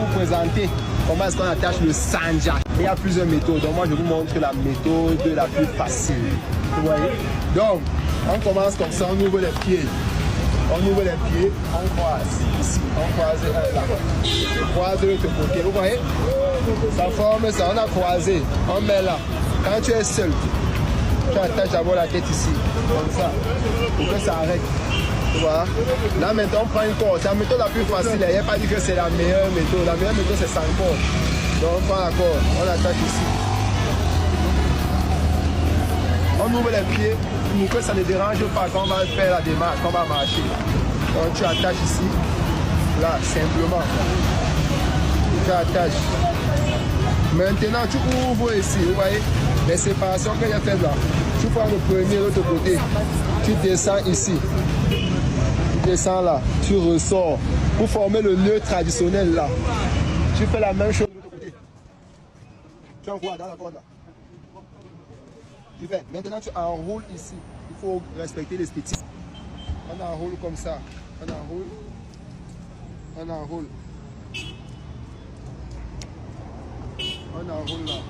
vous présenter comment est-ce qu'on attache le sanja. Il y a plusieurs méthodes, donc moi je vous montre la méthode la plus facile. Vous voyez? Donc, on commence comme ça, on ouvre les pieds. On ouvre les pieds, on croise ici, on croise là. On croise de l'autre côté, vous voyez? Ça forme ça, on a croisé, on met là. Quand tu es seul, tu attaches d'abord la tête ici, comme ça, pour que ça arrête. Voilà. Là maintenant on prend une corde, c'est la méthode la plus facile, il n'y a pas dit que c'est la meilleure méthode. La meilleure méthode c'est sans corde. Donc on prend la corde, on attache ici. On ouvre les pieds pour que ça ne dérange pas quand on va faire la démarche, quand on va marcher. Donc tu attaches ici, là simplement. Tu attaches. Maintenant tu ouvres ici, vous voyez les séparations que j'ai faites là. Tu prends le premier de l'autre côté, tu descends ici. Tu descends là, tu ressors pour former le nœud traditionnel là. Tu fais la même chose de l'autre côté. Tu envoies dans la corde là. Tu fais. Maintenant tu enroules ici. Il faut respecter l'esthétique. On enroule comme ça. On enroule. On enroule. On enroule là.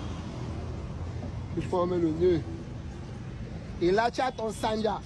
Tu formes le nœud. Et là tu as ton sanja.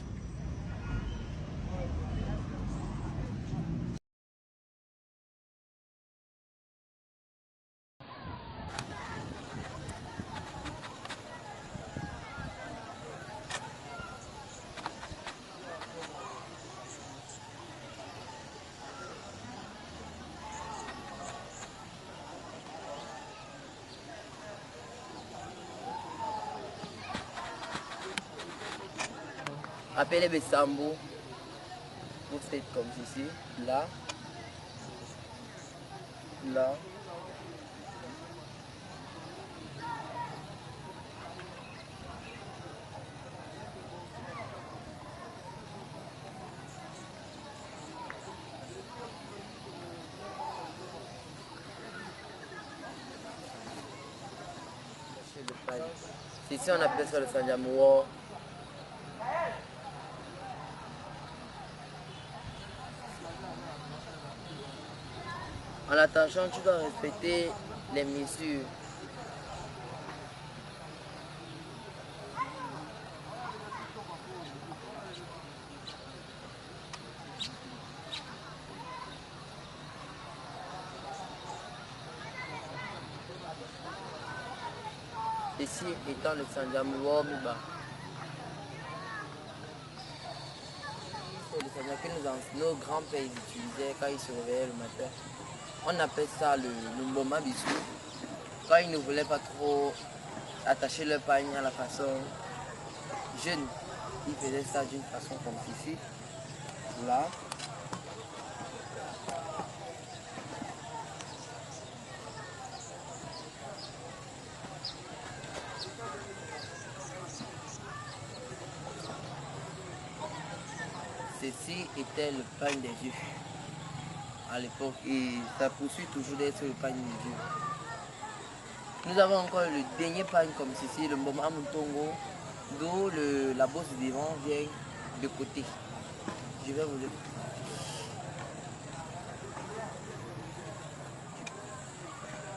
Appelez Bessambo pour faire comme ceci, là, là. Ici on appelle ça le sanjamoua. En attachant, tu dois respecter les mesures. Ici étant le sanjamoua Miba. C'est le sanja que nos grands-pères utilisaient quand ils se réveillaient le matin. On appelle ça le moment bisou. Quand ils ne voulaient pas trop attacher leur pagne à la façon jeune, ils faisaient ça d'une façon comme ceci. Là. Ceci était le pagne des yeux à l'époque et ça poursuit toujours d'être le pagne des yeux. Nous avons encore le dernier pagne comme ceci, le Mboma Mutongo, d'où la bosse de devant vient de côté. Je vais vous le...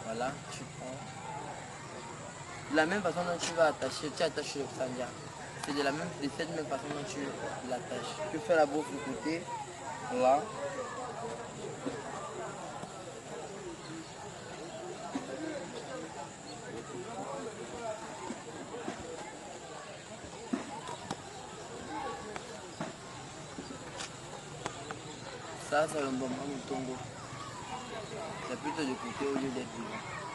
Voilà, tu prends. De la même façon dont tu vas attacher, tu attaches le sanja. C'est de cette même façon dont tu l'attaches. Tu fais la bosse du côté, là. Ça, c'est le Mboma Mutongo. C'est plutôt de côté au lieu d'être devant.